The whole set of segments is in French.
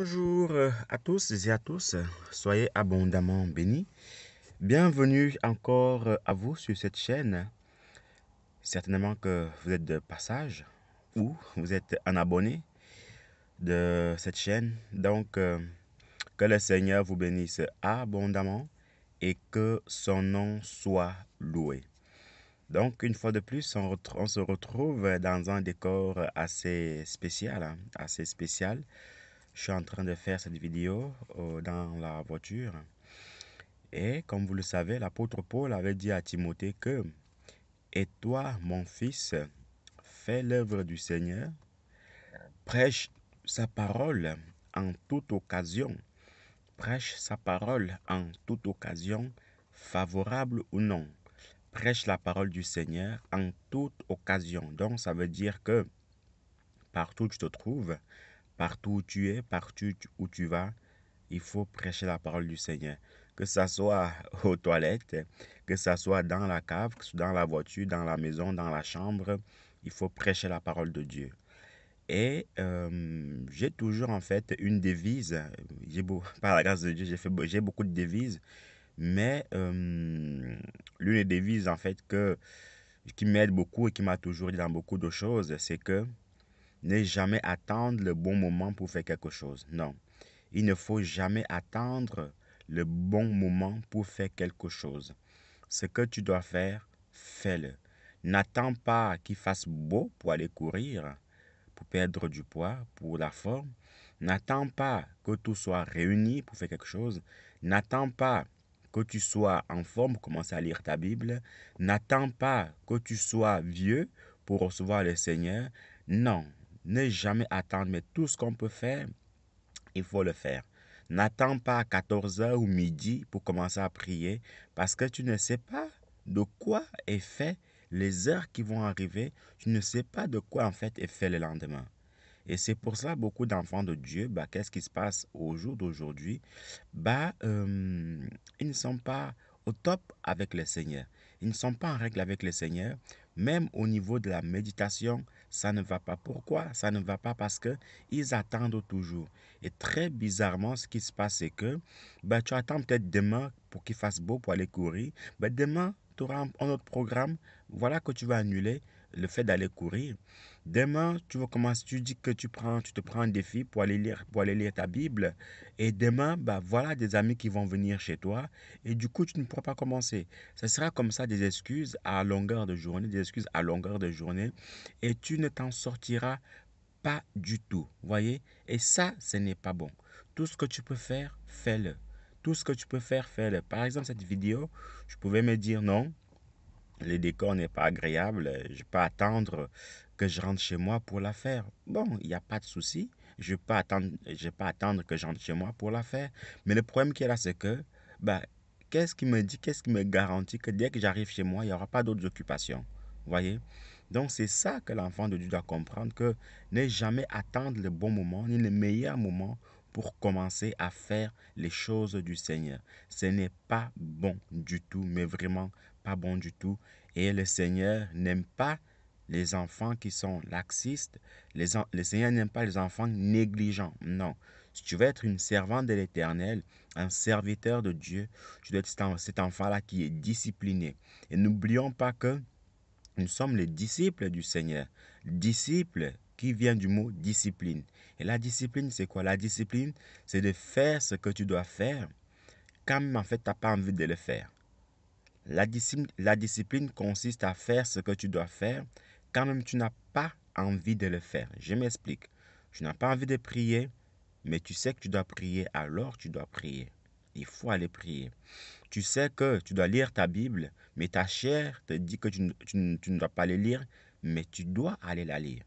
Bonjour à tous et à tous, soyez abondamment bénis. Bienvenue encore à vous sur cette chaîne. Certainement que vous êtes de passage ou vous êtes un abonné de cette chaîne. Donc, que le Seigneur vous bénisse abondamment et que son nom soit loué. Donc, une fois de plus, on se retrouve dans un décor assez spécial, assez spécial. Je suis en train de faire cette vidéo dans la voiture. Et comme vous le savez, l'apôtre Paul avait dit à Timothée que « Et toi, mon fils, fais l'œuvre du Seigneur, prêche sa parole en toute occasion, prêche sa parole en toute occasion, favorable ou non. Prêche la parole du Seigneur en toute occasion. » Donc ça veut dire que partout où tu te trouves, partout où tu es, partout où tu vas, il faut prêcher la parole du Seigneur. Que ça soit aux toilettes, que ça soit dans la cave, que ce soit dans la voiture, dans la maison, dans la chambre, il faut prêcher la parole de Dieu. Et j'ai toujours en fait une devise. Par la grâce de Dieu, j'ai beaucoup de devises. Mais l'une des devises en fait qui m'aide beaucoup et qui m'a toujours dit dans beaucoup de choses, c'est que ne jamais attendre le bon moment pour faire quelque chose. Non. Il ne faut jamais attendre le bon moment pour faire quelque chose. Ce que tu dois faire, fais-le. N'attends pas qu'il fasse beau pour aller courir, pour perdre du poids, pour la forme. N'attends pas que tout soit réuni pour faire quelque chose. N'attends pas que tu sois en forme pour commencer à lire ta Bible. N'attends pas que tu sois vieux pour recevoir le Seigneur. Non, ne jamais attendre, mais tout ce qu'on peut faire, il faut le faire. N'attends pas à 14 heures ou midi pour commencer à prier parce que tu ne sais pas de quoi est fait les heures qui vont arriver. Tu ne sais pas de quoi en fait est fait le lendemain. Et c'est pour ça beaucoup d'enfants de Dieu, qu'est-ce qui se passe au jour d'aujourd'hui? Ils ne sont pas au top avec le Seigneur. Ils ne sont pas en règle avec le Seigneur. Même au niveau de la méditation, ça ne va pas. Pourquoi? Ça ne va pas parce que ils attendent toujours. Et très bizarrement, ce qui se passe, c'est que tu attends peut-être demain pour qu'il fasse beau pour aller courir. Demain, tu auras un autre programme. Voilà que tu vas annuler le fait d'aller courir. Demain, tu vas commencer, tu dis que tu te prends un défi pour aller lire ta Bible. Et demain, voilà des amis qui vont venir chez toi. Et du coup, tu ne pourras pas commencer. Ce sera comme ça des excuses à longueur de journée, des excuses à longueur de journée. Et tu ne t'en sortiras pas du tout. Voyez? Et ça, ce n'est pas bon. Tout ce que tu peux faire, fais-le. Tout ce que tu peux faire, fais-le. Par exemple, cette vidéo, je pouvais me dire non, le décor n'est pas agréable, je peux attendre que je rentre chez moi pour la faire. Bon, il n'y a pas de souci, je peux attendre que je rentre chez moi pour la faire. Mais le problème qui est là, c'est que, qu'est-ce qui me dit, qu'est-ce qui me garantit que dès que j'arrive chez moi, il n'y aura pas d'autres occupations? Voyez? Donc c'est ça que l'enfant de Dieu doit comprendre, que ne jamais attendre le bon moment, ni le meilleur moment pour commencer à faire les choses du Seigneur. Ce n'est pas bon du tout, mais vraiment pas bon du tout. Et le Seigneur n'aime pas les enfants qui sont laxistes. Le Seigneur n'aime pas les enfants négligents. Non. Si tu veux être une servante de l'Éternel, un serviteur de Dieu, tu dois être cet enfant-là qui est discipliné. Et n'oublions pas que nous sommes les disciples du Seigneur. Disciples qui vient du mot discipline. Et la discipline, c'est quoi? La discipline, c'est de faire ce que tu dois faire quand même en fait tu n'as pas envie de le faire. La discipline consiste à faire ce que tu dois faire quand même tu n'as pas envie de le faire. Je m'explique. Tu n'as pas envie de prier, mais tu sais que tu dois prier, alors tu dois prier. Il faut aller prier. Tu sais que tu dois lire ta Bible, mais ta chair te dit que tu ne dois pas la lire, mais tu dois aller la lire.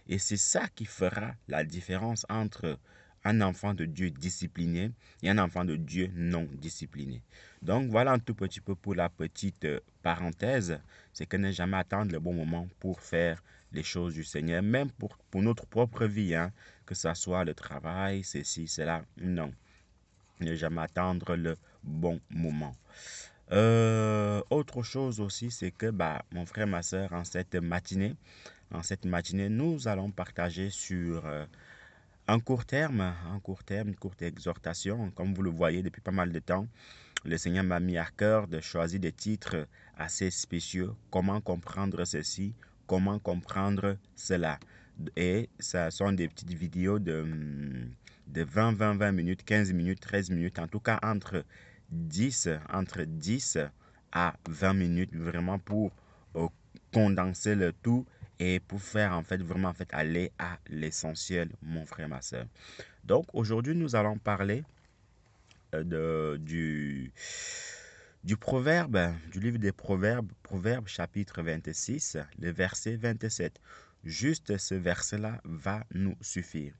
Et c'est ça qui fera la différence entre un enfant de Dieu discipliné et un enfant de Dieu non discipliné. Donc voilà un tout petit peu pour la petite parenthèse, c'est que ne jamais attendre le bon moment pour faire les choses du Seigneur, même pour notre propre vie, que ce soit le travail, ceci, cela, non. Ne jamais attendre le bon moment. Autre chose aussi, c'est que mon frère, ma soeur, en cette matinée, nous allons partager sur courte exhortation, comme vous le voyez depuis pas mal de temps, le Seigneur m'a mis à cœur de choisir des titres assez spéciaux. Comment comprendre ceci? Comment comprendre cela? Et ça sont des petites vidéos de 20 minutes, 15 minutes, 13 minutes, en tout cas entre 10 à 20 minutes, vraiment pour condenser le tout et pour faire vraiment aller à l'essentiel, mon frère, ma soeur. Donc aujourd'hui, nous allons parler du proverbe, du livre des proverbes, Proverbe chapitre 26, le verset 27. Juste ce verset-là va nous suffire.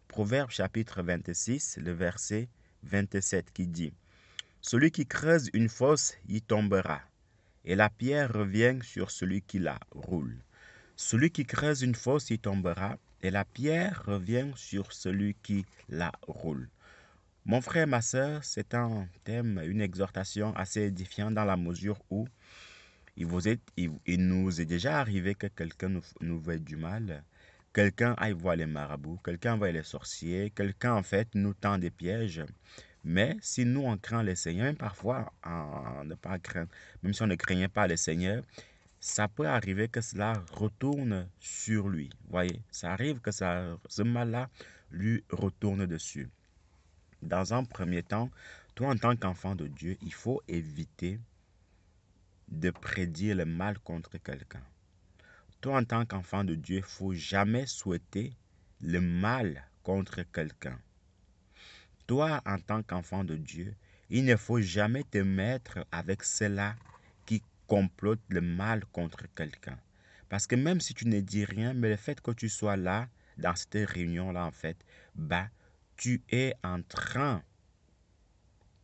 Proverbe chapitre 26, le verset 27 qui dit: Celui qui creuse une fosse y tombera, et la pierre revient sur celui qui la roule. Celui qui creuse une fosse y tombera, et la pierre revient sur celui qui la roule. Mon frère, ma soeur, c'est un thème, une exhortation assez édifiante dans la mesure où il nous est déjà arrivé que quelqu'un nous veuille du mal, quelqu'un aille voir les marabouts, quelqu'un voit les sorciers, quelqu'un nous tend des pièges. Mais si nous on craint le Seigneur, même parfois ne pas craindre, même si on ne craignait pas le Seigneur, ça peut arriver que cela retourne sur lui. Voyez, ça arrive que ce mal-là lui retourne dessus. Dans un premier temps, toi en tant qu'enfant de Dieu, il faut éviter de prédire le mal contre quelqu'un. Toi en tant qu'enfant de Dieu, il ne faut jamais souhaiter le mal contre quelqu'un. Toi en tant qu'enfant de Dieu, il ne faut jamais te mettre avec ceux-là qui complotent le mal contre quelqu'un. Parce que même si tu ne dis rien, mais le fait que tu sois là, dans cette réunion-là, tu es en train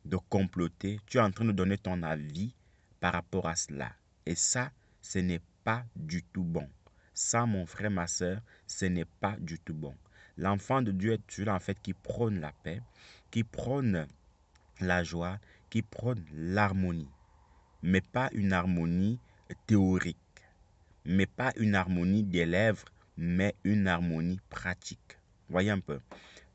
de comploter, tu es en train de donner ton avis par rapport à cela. Et ça, ce n'est pas du tout bon. Ça, mon frère, ma soeur, ce n'est pas du tout bon. L'enfant de Dieu est celui qui prône la paix, qui prône la joie, qui prône l'harmonie. Mais pas une harmonie théorique. Mais pas une harmonie des lèvres, mais une harmonie pratique. Voyez un peu.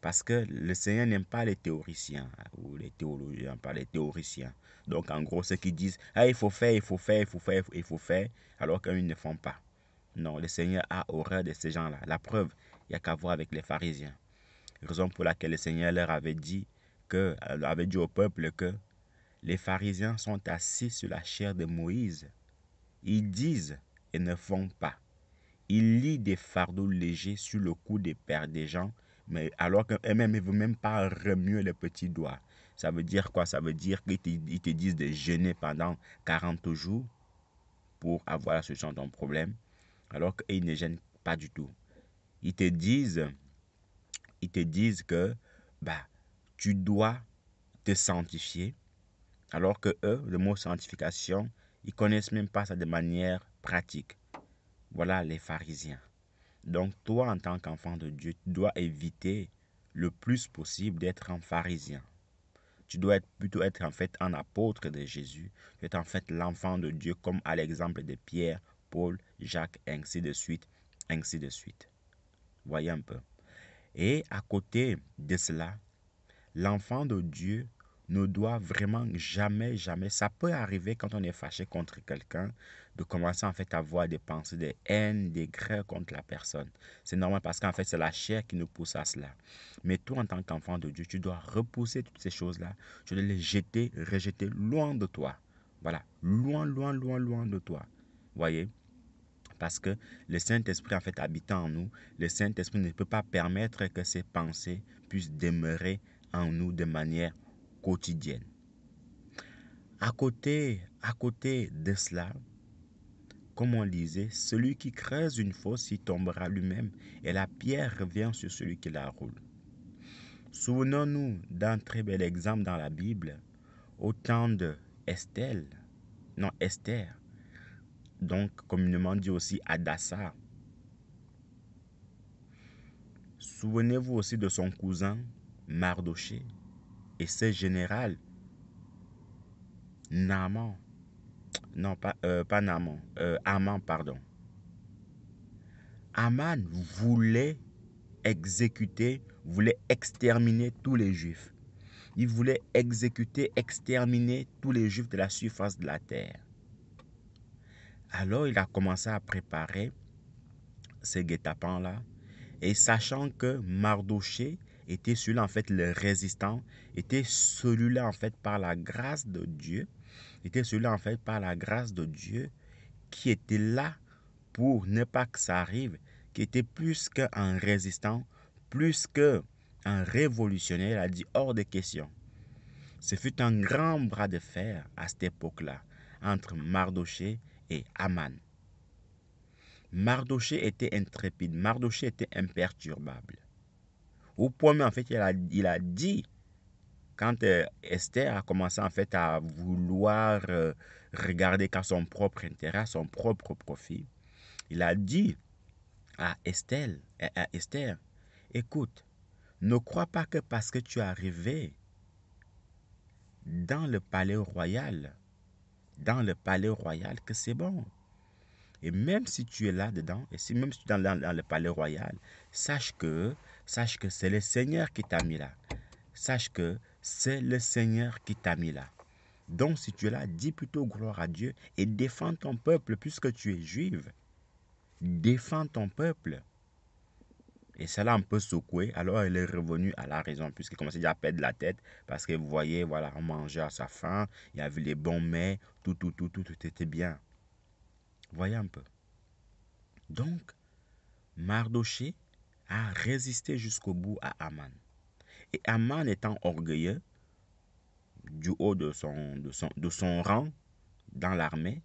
Parce que le Seigneur n'aime pas les théoriciens ou les théologiens, pas les théoriciens. Donc en gros, ceux qui disent ah, il faut faire, il faut faire, il faut faire, il faut faire, alors qu'ils ne font pas. Non, le Seigneur a horreur de ces gens-là. La preuve, il n'y a qu'à voir avec les pharisiens. Raison pour laquelle le Seigneur leur avait dit au peuple que les pharisiens sont assis sur la chair de Moïse. Ils disent et ne font pas. Ils lient des fardeaux légers sur le cou des pères des gens, mais alors qu'eux-mêmes ne veulent même pas remuer le petit doigt. Ça veut dire quoi? Ça veut dire qu'ils te disent de jeûner pendant 40 jours pour avoir la solution de ton problème, alors qu'ils ne gênent pas du tout. Ils te disent que tu dois te sanctifier, alors que eux, le mot sanctification, ils connaissent même pas ça de manière pratique. Voilà les pharisiens. Donc toi, en tant qu'enfant de Dieu, tu dois éviter le plus possible d'être un pharisien. Tu dois plutôt être un apôtre de Jésus. Tu es l'enfant de Dieu comme à l'exemple de Pierre, Paul, Jacques, ainsi de suite, ainsi de suite. Voyez un peu. Et à côté de cela, l'enfant de Dieu ne doit vraiment jamais, ça peut arriver quand on est fâché contre quelqu'un, de commencer à avoir des pensées de haine, des grès contre la personne. C'est normal parce c'est la chair qui nous pousse à cela. Mais toi, en tant qu'enfant de Dieu, tu dois repousser toutes ces choses-là. Tu dois les jeter, rejeter loin de toi. Voilà, loin, loin, loin, loin de toi. Voyez? Parce que le Saint-Esprit habitant en nous, le Saint-Esprit ne peut pas permettre que ces pensées puissent demeurer en nous de manière quotidienne. À côté de cela, comme on disait, celui qui creuse une fosse y tombera lui-même et la pierre revient sur celui qui la roule. Souvenons-nous d'un très bel exemple dans la Bible, au temps de Esther, donc communément dit aussi Hadassa. Souvenez-vous aussi de son cousin Mardoché et ce général Naaman. Non, pas Naaman, Aman, pardon. Aman voulait exécuter voulait exterminer tous les Juifs. Il voulait exécuter, exterminer tous les Juifs de la surface de la terre. Alors il a commencé à préparer ces guet-apens-là. Et sachant que Mardochée était celui-là, en fait, le résistant, était celui-là, en fait, par la grâce de Dieu, était celui-là, en fait, par la grâce de Dieu, qui était là pour ne pas que ça arrive, qui était plus qu'un résistant, plus qu'un révolutionnaire. Il a dit hors de question. Ce fut un grand bras de fer à cette époque-là entre Mardochée et Aman. Mardochée était intrépide, Mardochée était imperturbable. Au point même, en fait, il a dit, quand Esther a commencé en fait à vouloir regarder qu'à son propre intérêt, à son propre profit, il a dit à Esther, écoute, ne crois pas que parce que tu es arrivé dans le palais royal, que c'est bon. Et même si tu es là-dedans, et même si tu es dans le palais royal, sache que c'est le Seigneur qui t'a mis là. Sache que c'est le Seigneur qui t'a mis là. Donc, si tu es là, dis plutôt gloire à Dieu et défends ton peuple puisque tu es juive. Défends ton peuple. Et cela un peu secoué. Alors, elle est revenue à la raison puisqu'elle commençait déjà à perdre la tête parce que vous voyez, voilà, on mangeait à sa faim, il y avait les bons mets, tout était bien. Voyez un peu. Donc, Mardochée a résisté jusqu'au bout à Aman. Et Aman étant orgueilleux, du haut de son rang dans l'armée,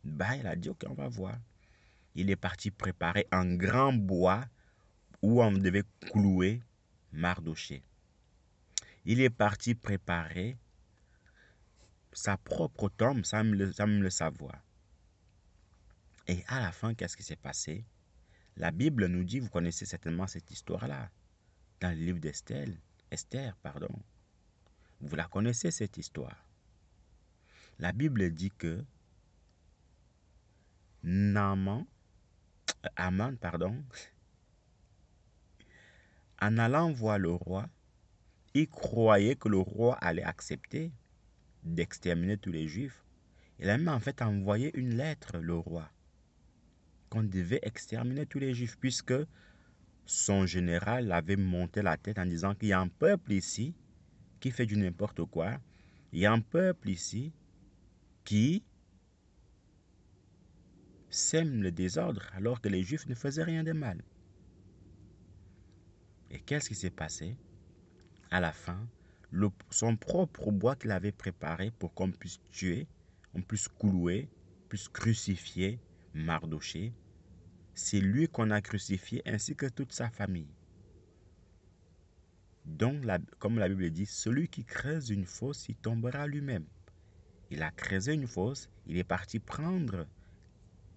bah, il a dit, ok, on va voir. Il est parti préparer un grand bois où on devait clouer Mardochée. Il est parti préparer sa propre tombe sans me le savoir. Et à la fin, qu'est-ce qui s'est passé? La Bible nous dit, vous connaissez certainement cette histoire-là, dans le livre Esther, pardon. Vous la connaissez cette histoire. La Bible dit que Aman, en allant voir le roi, il croyait que le roi allait accepter d'exterminer tous les Juifs. Il a même en fait envoyé une lettre, le roi, qu'on devait exterminer tous les Juifs, puisque son général avait monté la tête en disant qu'il y a un peuple ici qui fait du n'importe quoi. Il y a un peuple ici qui sème le désordre alors que les Juifs ne faisaient rien de mal. Et qu'est-ce qui s'est passé? À la fin, son propre bois qu'il avait préparé pour qu'on puisse tuer, on puisse clouer, puisse crucifier Mardochée, c'est lui qu'on a crucifié ainsi que toute sa famille. Donc, comme la Bible dit, celui qui creuse une fosse, il tombera lui-même. Il a creusé une fosse, il est parti prendre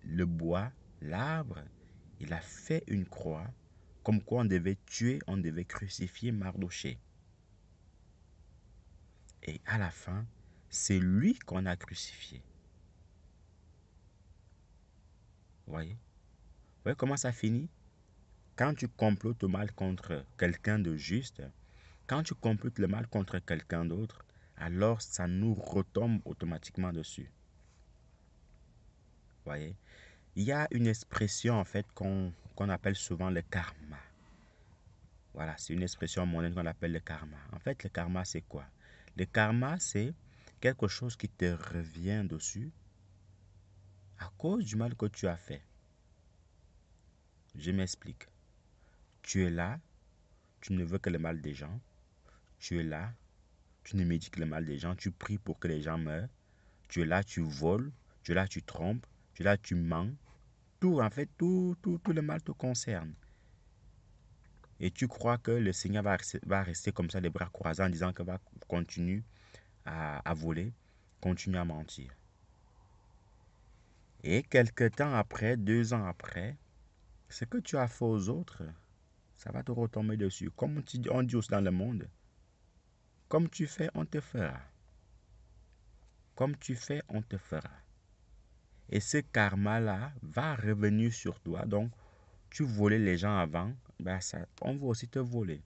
le bois, l'arbre, il a fait une croix, comme quoi on devait tuer, on devait crucifier Mardochée. Et à la fin, c'est lui qu'on a crucifié. Voyez? Vous voyez comment ça finit? Quand tu complotes le mal contre quelqu'un de juste, quand tu complotes le mal contre quelqu'un d'autre, alors ça nous retombe automatiquement dessus. Voyez? Il y a une expression en fait qu'on appelle souvent le karma. Voilà, c'est une expression mondaine qu'on appelle le karma. En fait, le karma, c'est quoi? Le karma, c'est quelque chose qui te revient dessus à cause du mal que tu as fait. Je m'explique. Tu es là, tu ne veux que le mal des gens. Tu es là, tu ne médites que le mal des gens. Tu pries pour que les gens meurent. Tu es là, tu voles. Tu es là, tu trompes. Tu es là, tu mens. Tout, en fait, tout le mal te concerne. Et tu crois que le Seigneur va rester comme ça, les bras croisés, en disant que va continuer à voler, continuer à mentir. Et quelque temps après, 2 ans après, ce que tu as fait aux autres, ça va te retomber dessus. Comme on dit aussi dans le monde, comme tu fais, on te fera. Comme tu fais, on te fera. Et ce karma-là va revenir sur toi. Donc, tu volais les gens avant. on va aussi te voler.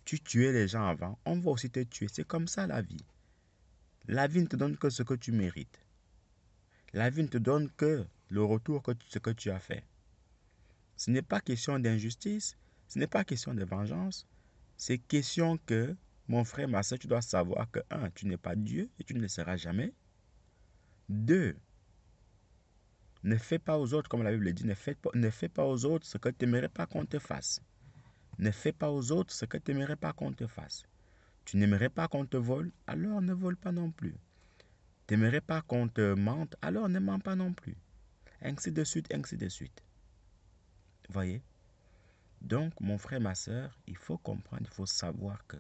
Tu tuais les gens avant, on va aussi te tuer. C'est comme ça la vie. La vie ne te donne que ce que tu mérites. La vie ne te donne que le retour que ce que tu as fait. Ce n'est pas question d'injustice, ce n'est pas question de vengeance. C'est question que, mon frère, ma soeur, tu dois savoir que, un, tu n'es pas Dieu et tu ne le seras jamais. Deux, ne fais pas aux autres, comme la Bible dit, ne fais pas aux autres ce que tu n'aimerais pas qu'on te fasse. Ne fais pas aux autres ce que tu n'aimerais pas qu'on te fasse. Tu n'aimerais pas qu'on te vole, alors ne vole pas non plus. Tu n'aimerais pas qu'on te mente, alors ne mens pas non plus. Ainsi de suite, ainsi de suite. Voyez? Donc, mon frère, ma soeur, il faut comprendre, il faut savoir que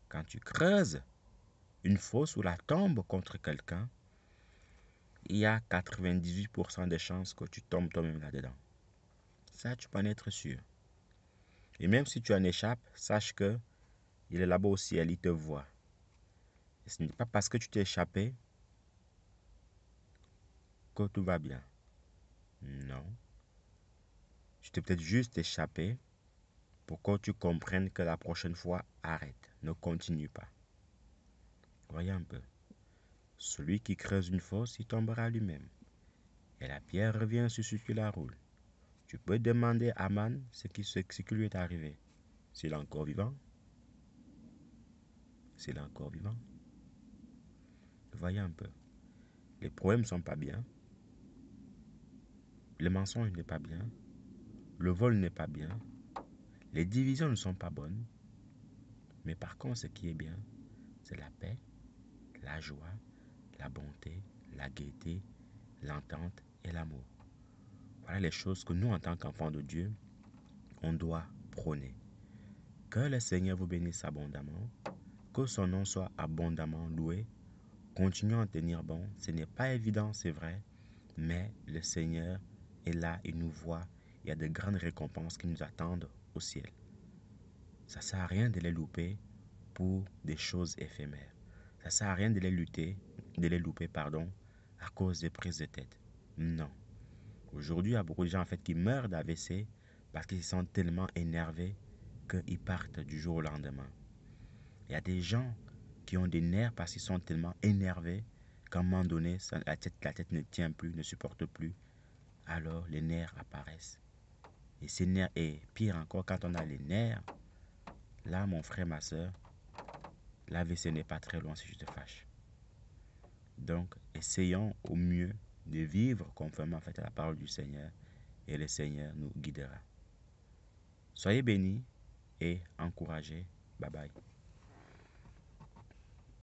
quand tu creuses une fosse ou la tombe contre quelqu'un, il y a 98% de chances que tu tombes toi-même là-dedans. Ça, tu peux en être sûr. Et même si tu en échappes, sache que il est là-bas au ciel, il te voit. Et ce n'est pas parce que tu t'es échappé que tout va bien. Non. Tu t'es peut-être juste échappé pour que tu comprennes que la prochaine fois, arrête, ne continue pas. Voyez un peu. Celui qui creuse une fosse, il tombera lui-même. Et la pierre revient sur celui qui la roule. Tu peux demander à Aman ce qui lui est arrivé. S'il est encore vivant. S'il est encore vivant. Voyez un peu. Les problèmes ne sont pas bien. Le mensonge n'est pas bien. Le vol n'est pas bien. Les divisions ne sont pas bonnes. Mais par contre, ce qui est bien, c'est la paix, la joie, la bonté, la gaieté, l'entente et l'amour. Voilà les choses que nous, en tant qu'enfants de Dieu, on doit prôner. Que le Seigneur vous bénisse abondamment. Que son nom soit abondamment loué. Continuons à tenir bon. Ce n'est pas évident, c'est vrai. Mais le Seigneur est là, il nous voit. Il y a de grandes récompenses qui nous attendent au ciel. Ça ne sert à rien de les louper pour des choses éphémères. Ça ne sert à rien de les louper, à cause des prises de tête. Non. Aujourd'hui, il y a beaucoup de gens en fait qui meurent d'AVC parce qu'ils sont tellement énervés qu'ils partent du jour au lendemain. Il y a des gens qui ont des nerfs parce qu'ils sont tellement énervés qu'à un moment donné, la tête ne tient plus, ne supporte plus. Alors les nerfs apparaissent. Et ces nerfs, et pire encore, quand on a les nerfs, là, mon frère, ma soeur, l'AVC n'est pas très loin si je te fâche. Donc, essayons au mieux de vivre conformément en fait à la parole du Seigneur et le Seigneur nous guidera. Soyez bénis et encouragés. Bye bye.